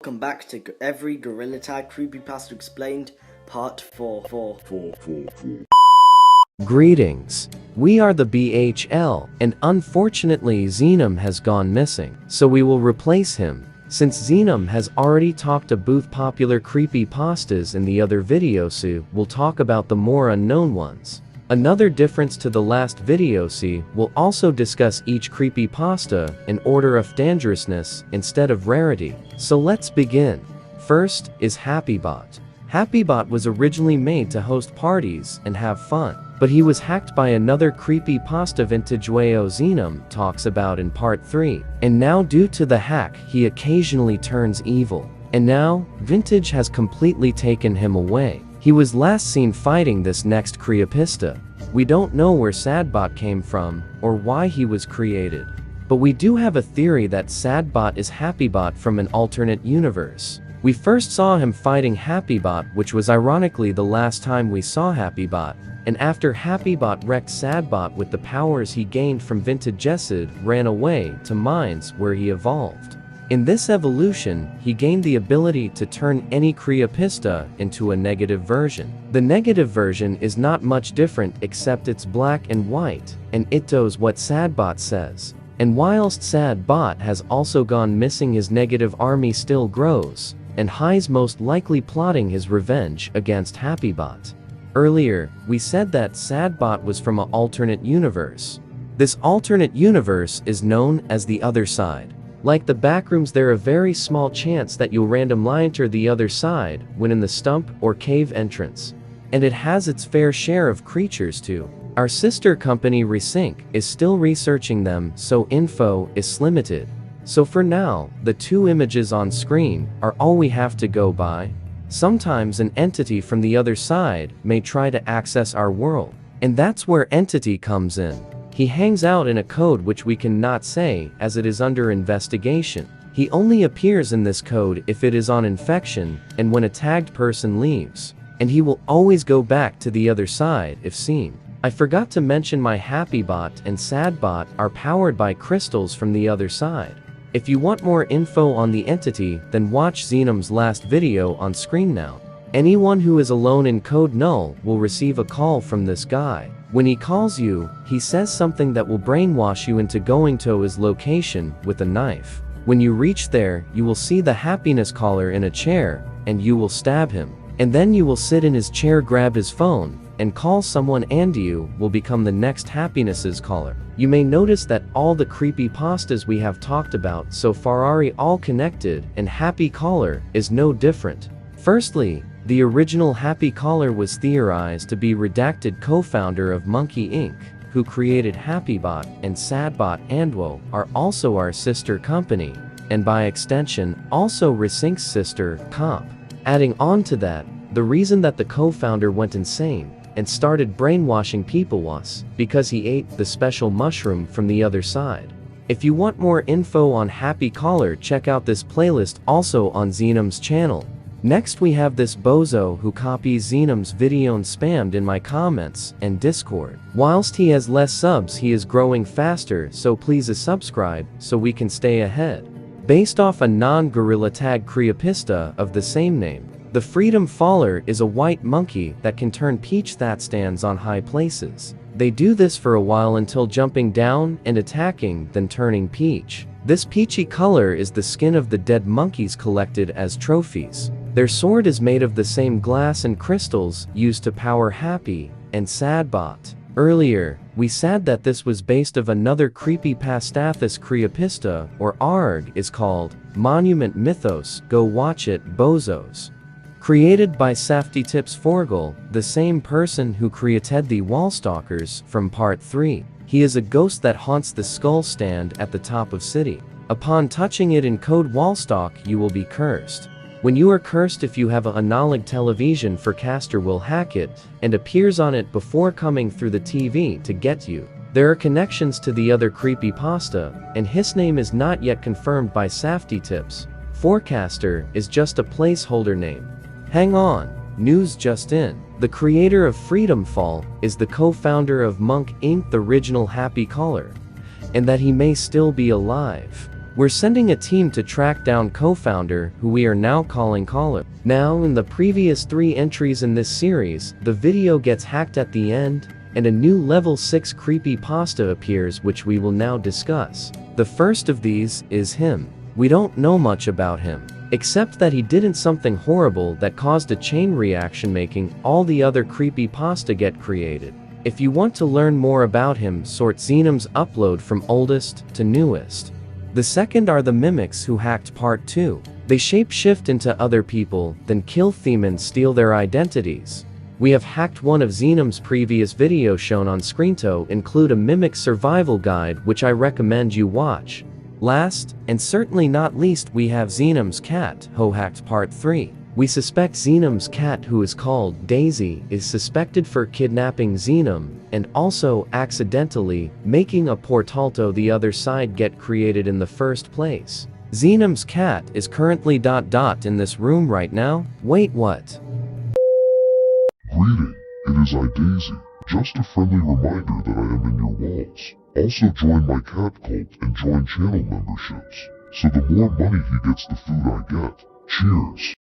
Welcome back to Every Gorilla Tag Creepypasta Explained, Part 4. Greetings. We are the BHL, and unfortunately Xenom has gone missing, so we will replace him. Since Xenom has already talked to both popular creepypastas in the other video, so we'll talk about the more unknown ones. Another difference to the last video, we'll also discuss each creepypasta in order of dangerousness instead of rarity. So let's begin. First is HappyBot. HappyBot was originally made to host parties and have fun, but he was hacked by another creepypasta Vintage Wayo Xenom talks about in part 3, and now due to the hack he occasionally turns evil. And now, Vintage has completely taken him away. He was last seen fighting this next creepypasta. We don't know where SadBot came from, or why he was created. But we do have a theory that SadBot is HappyBot from an alternate universe. We first saw him fighting HappyBot, which was ironically the last time we saw HappyBot, and after HappyBot wrecked SadBot with the powers he gained from Vintage Jessid, ran away to mines where he evolved. In this evolution, he gained the ability to turn any creepypasta into a negative version. The negative version is not much different except it's black and white, and it does what SadBot says. And whilst SadBot has also gone missing, his negative army still grows, and Hi's most likely plotting his revenge against HappyBot. Earlier, we said that SadBot was from an alternate universe. This alternate universe is known as the other side. Like the backrooms, there a very small chance that you'll randomly enter the other side when in the stump or cave entrance. And it has its fair share of creatures too. Our sister company Resync is still researching them, so info is limited. So for now, the two images on screen are all we have to go by. Sometimes an entity from the other side may try to access our world, and that's where Entity comes in. He hangs out in a code which we cannot say as it is under investigation. He only appears in this code if it is on infection and when a tagged person leaves. And he will always go back to the other side if seen. I forgot to mention my HappyBot and SadBot are powered by crystals from the other side. If you want more info on the entity, then watch Xenom's last video on screen now. Anyone who is alone in Code Null will receive a call from this guy. When he calls you, he says something that will brainwash you into going to his location with a knife. When you reach there, you will see the happiness caller in a chair, and you will stab him. And then you will sit in his chair, grab his phone, and call someone, and you will become the next happiness's caller. You may notice that all the creepypastas we have talked about so far are all connected, and Happy Caller is no different. Firstly, the original Happy Caller was theorized to be redacted co-founder of Monkey Inc., who created HappyBot, and SadBot Andwo are also our sister company, and by extension, also Resync's sister, Comp. Adding on to that, the reason that the co-founder went insane and started brainwashing people was because he ate the special mushroom from the other side. If you want more info on Happy Caller, check out this playlist also on Xenom's channel. Next we have this bozo who copies Xenom's video and spammed in my comments and Discord. Whilst he has less subs, he is growing faster, so please subscribe so we can stay ahead. Based off a non-gorilla tag creepypasta of the same name, the Freedom Faller is a white monkey that can turn peach that stands on high places. They do this for a while until jumping down and attacking, then turning peach. This peachy color is the skin of the dead monkeys collected as trophies. Their sword is made of the same glass and crystals used to power Happy and SadBot. Earlier, we said that this was based of another creepypasta creepypasta, or ARG is called Monument Mythos. Go watch it, bozos. Created by Safety Tips Forgel, the same person who created the Wallstalkers from part 3. He is a ghost that haunts the skull stand at the top of city. Upon touching it in code Wallstalk, you will be cursed. When you are cursed, if you have a analog television for caster will hack it and appears on it before coming through the TV to get you. There are connections to the other creepypasta, and his name is not yet confirmed by Safety Tips. Forecaster is just a placeholder name. Hang on, news just in. The creator of Freedom Fall is the co-founder of Monk Inc., the original Happy Caller, and that he may still be alive. We're sending a team to track down co-founder, who we are now calling Caller. Now, in the previous 3 entries in this series, the video gets hacked at the end, and a new level 6 creepypasta appears, which we will now discuss. The first of these is him. We don't know much about him, except that he didn't something horrible that caused a chain reaction, making all the other creepypasta get created. If you want to learn more about him, sort Xenom's upload from oldest to newest. The second are the mimics who hacked part 2. They shapeshift into other people, then kill them and steal their identities. We have hacked one of Xenom's previous videos shown on screen to include a mimic survival guide, which I recommend you watch. Last, and certainly not least, we have Xenom's cat, who hacked part 3. We suspect Xenom's cat, who is called Daisy, is suspected for kidnapping Xenom, and also accidentally making a portal to the other side get created in the first place. Xenom's cat is currently in this room right now. Wait, what? Greeting, it is I, Daisy. Just a friendly reminder that I am in your walls. Also join my cat cult and join channel memberships. So the more money he gets, the food I get. Cheers.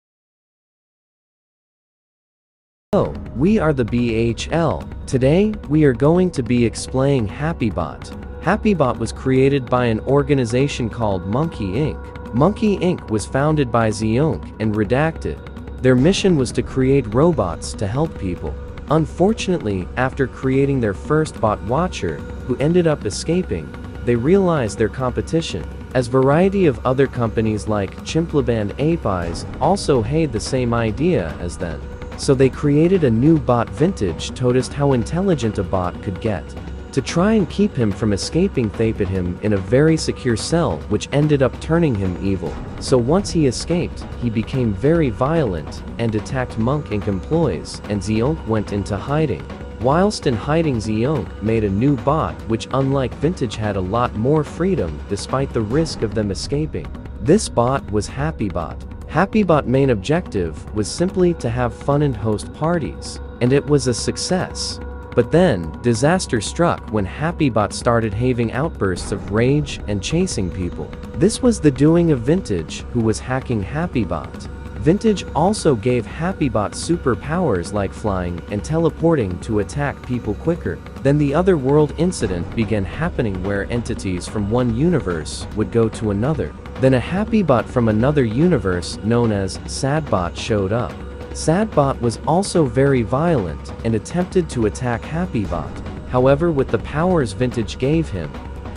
Hello, we are the BHL. Today, we are going to be explaining HappyBot. HappyBot was created by an organization called Monkey Inc. Monkey Inc. was founded by Zionk and Redacted. Their mission was to create robots to help people. Unfortunately, after creating their first bot Watcher, who ended up escaping, they realized their competition, as variety of other companies like Chimplaband APIs also had the same idea as them. So they created a new bot Vintage to test how intelligent a bot could get. To try and keep him from escaping, they put him in a very secure cell, which ended up turning him evil. So once he escaped, he became very violent and attacked Monk Inc. employees, and Zionk went into hiding. Whilst in hiding, Zionk made a new bot which, unlike Vintage, had a lot more freedom despite the risk of them escaping. This bot was HappyBot. HappyBot main objective was simply to have fun and host parties, and it was a success. But then, disaster struck when HappyBot started having outbursts of rage and chasing people. This was the doing of Vintage, who was hacking HappyBot. Vintage also gave HappyBot superpowers like flying and teleporting to attack people quicker. Then the otherworld incident began happening, where entities from one universe would go to another. Then a HappyBot from another universe known as SadBot showed up. SadBot was also very violent and attempted to attack HappyBot. However, with the powers Vintage gave him,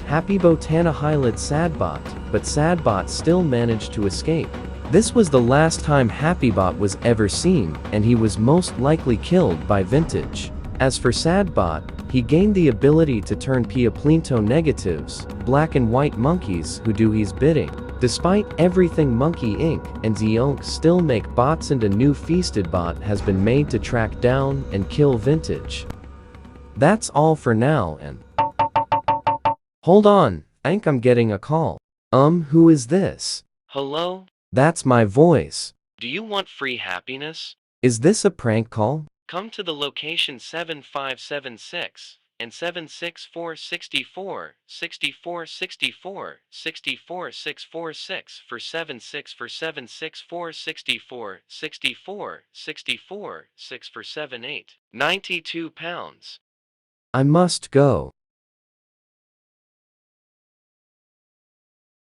HappyBot annihiled SadBot, but SadBot still managed to escape. This was the last time HappyBot was ever seen, and he was most likely killed by Vintage. As for SadBot, he gained the ability to turn Piaplinto negatives, black and white monkeys who do his bidding. Despite everything, Monkey Inc. and Zionk still make bots, and a new feasted bot has been made to track down and kill Vintage. That's all for now, and hold on, I think I'm getting a call. Who is this? Hello? That's my voice. Do you want free happiness? Is this a prank call? Come to the location 7576 and 764 64 64 64 64 646 for 76 for 764 64 64 64 6 for 78 92 pounds. I must go.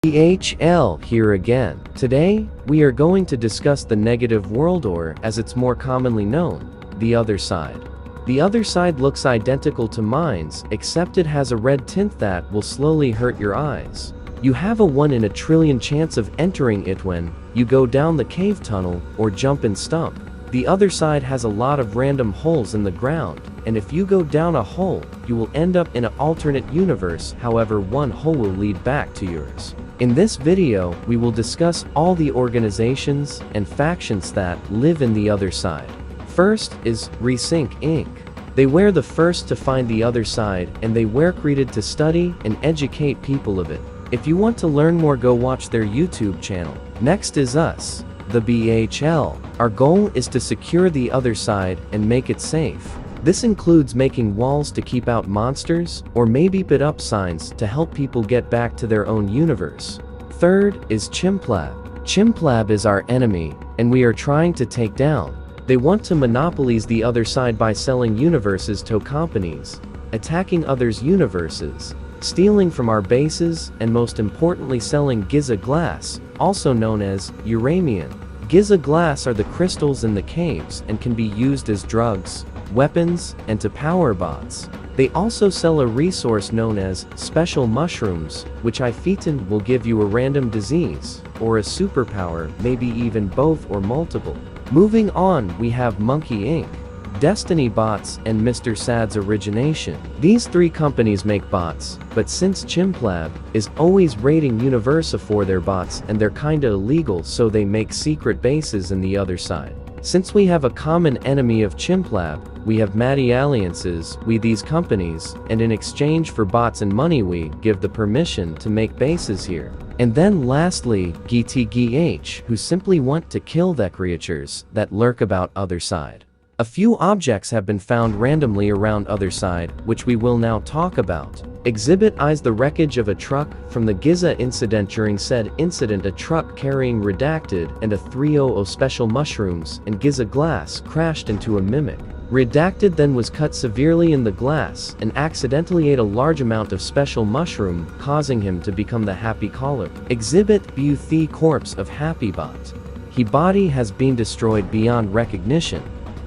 BHL here again. Today, we are going to discuss the negative world, or as it's more commonly known, the other side. The other side looks identical to mines, except it has a red tint that will slowly hurt your eyes. You have a 1 in a trillion chance of entering it when you go down the cave tunnel or jump and stump. The other side has a lot of random holes in the ground, and if you go down a hole, you will end up in an alternate universe. However, one hole will lead back to yours. In this video, we will discuss all the organizations and factions that live in the other side. First is Resync Inc. They were the first to find the other side, and they were created to study and educate people of it. If you want to learn more, go watch their YouTube channel. Next is us, the BHL. Our goal is to secure the other side and make it safe. This includes making walls to keep out monsters, or maybe put up signs to help people get back to their own universe. Third is Chimplab. Chimplab is our enemy, and we are trying to take down. They want to monopolize the other side by selling universes to companies, attacking others' universes, stealing from our bases, and most importantly selling Giza glass, also known as uranium. Giza glass are the crystals in the caves and can be used as drugs, weapons, and to power bots. They also sell a resource known as special mushrooms, which if eaten will give you a random disease, or a superpower, maybe even both or multiple. Moving on, we have Monkey Inc., Destiny Bots, and Mr. Sad's Origination. These three companies make bots, but since Chimplab is always raiding Universa for their bots and they're kinda illegal, so they make secret bases in the other side. Since we have a common enemy of Chimplab, we have Matty alliances with these companies, and in exchange for bots and money we give the permission to make bases here. And then lastly, GTGH, who simply want to kill the creatures that lurk about other side. A few objects have been found randomly around other side, which we will now talk about. Exhibit I's the wreckage of a truck from the Giza incident. During said incident, a truck carrying Redacted and a 300 special mushrooms and Giza glass crashed into a mimic. Redacted then was cut severely in the glass and accidentally ate a large amount of special mushroom, causing him to become the Happy Caller. Exhibit B the corpse of Happybot. His body has been destroyed beyond recognition,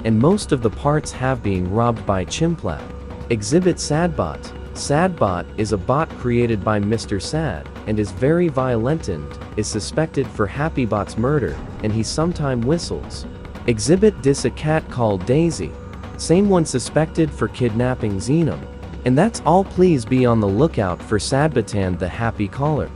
and most of the parts have been robbed by Chimplab. Exhibit Sadbot. Sadbot is a bot created by Mr. Sad, and is very violent and is suspected for Happybot's murder, and he sometimes whistles. Exhibit Dis a cat called Daisy. Same one suspected for kidnapping Xenom. And that's all. Please be on the lookout for Sadbatan the Happy Caller.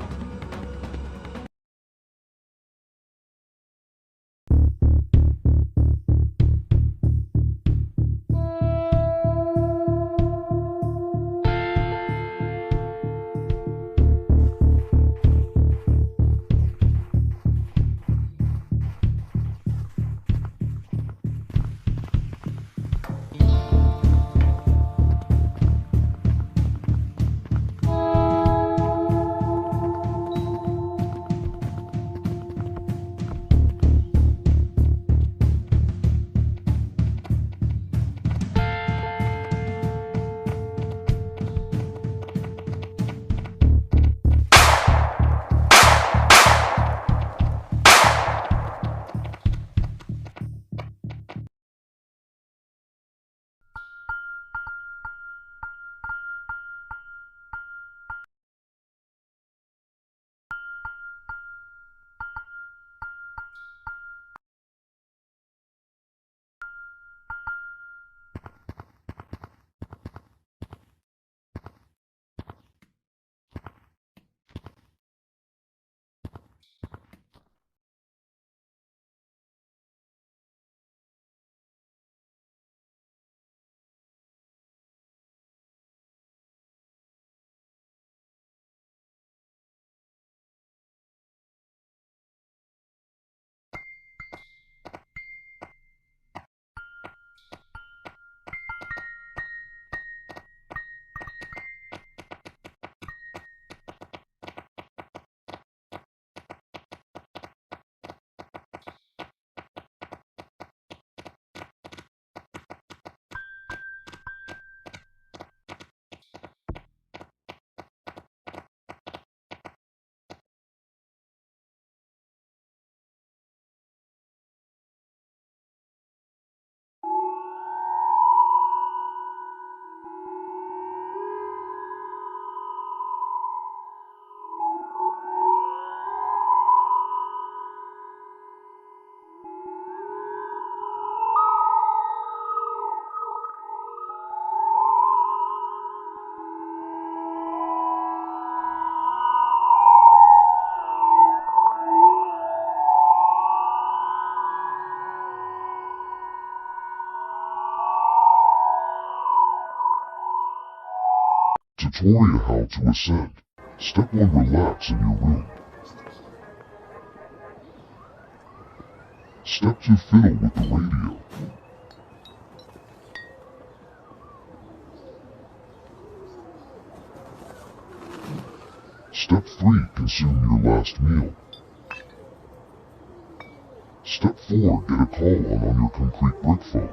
Tutorial how to ascend. Step 1. Relax in your room. Step 2. Fiddle with the radio. Step 3. Consume your last meal. Step 4. Get a call on your concrete brick phone.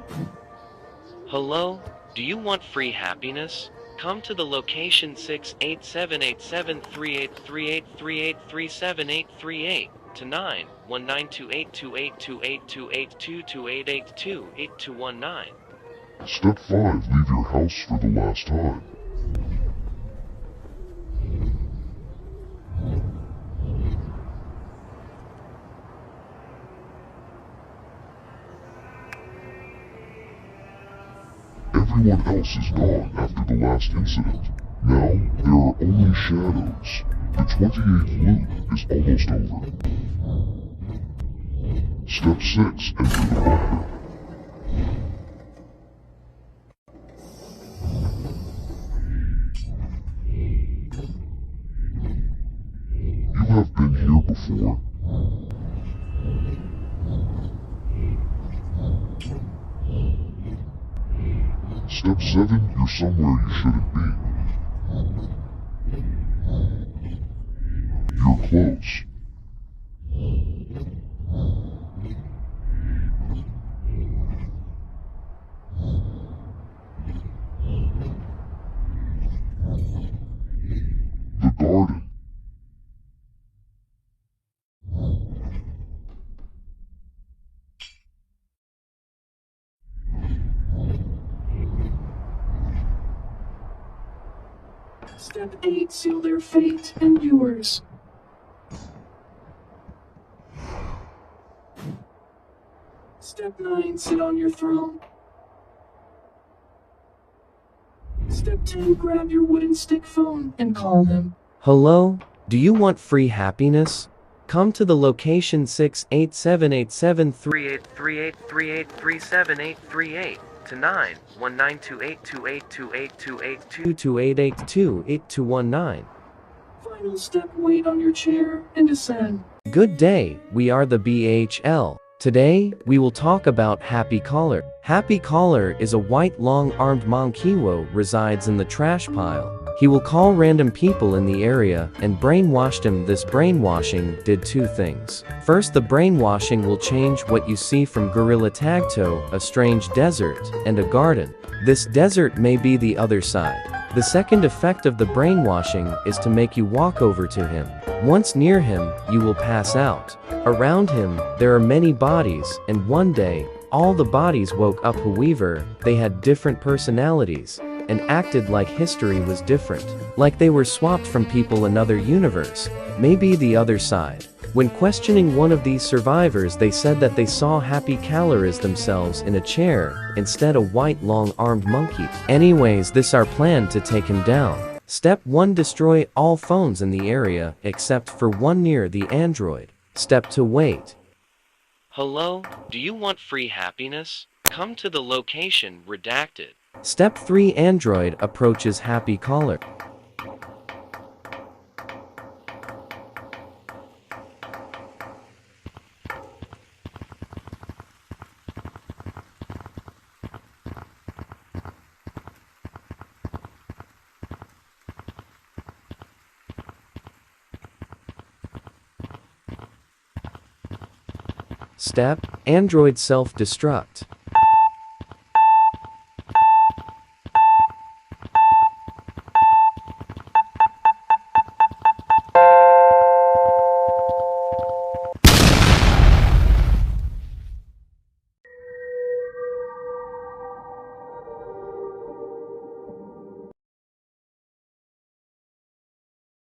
Hello? Do you want free happiness? Come to the location 68787383838378838 to 919282828282288828219. Step 5. Leave your house for the last time. Everyone else is gone after the last incident. Now, there are only shadows. The 28th loop is almost over. Step 6. Enter the bunker. You have been here before. Step 7. You're somewhere you shouldn't be. You're close. The garden. Step 8. Seal their fate and yours. Step 9. Sit on your throne. Step 10. Grab your wooden stick phone and call them. Hello? Do you want free happiness? Come to the location 68787383838378838 to 919282828282288828219. Final step. Wait on your chair and descend. Good day, we are the BHL. Today, we will talk about Happy Collar. Happy Collar is a white long-armed Monkiwo resides in the trash pile. He will call random people in the area and brainwash them. This brainwashing did two things. First, the brainwashing will change what you see from Gorilla Tagto, a strange desert, and a garden. This desert may be the other side. The second effect of the brainwashing is to make you walk over to him. Once near him, you will pass out. Around him, there are many bodies, and one day, all the bodies woke up. However, they had different personalities, and acted like history was different. Like they were swapped from people another universe, maybe the other side. When questioning one of these survivors, they said that they saw Happy Collar as themselves in a chair, instead a white long-armed monkey. Anyways, this our plan to take him down. Step 1. Destroy all phones in the area, except for one near the Android. Step 2. Wait. Hello? Do you want free happiness? Come to the location redacted. Step 3. Android approaches Happy Collar. Step, Android self-destruct.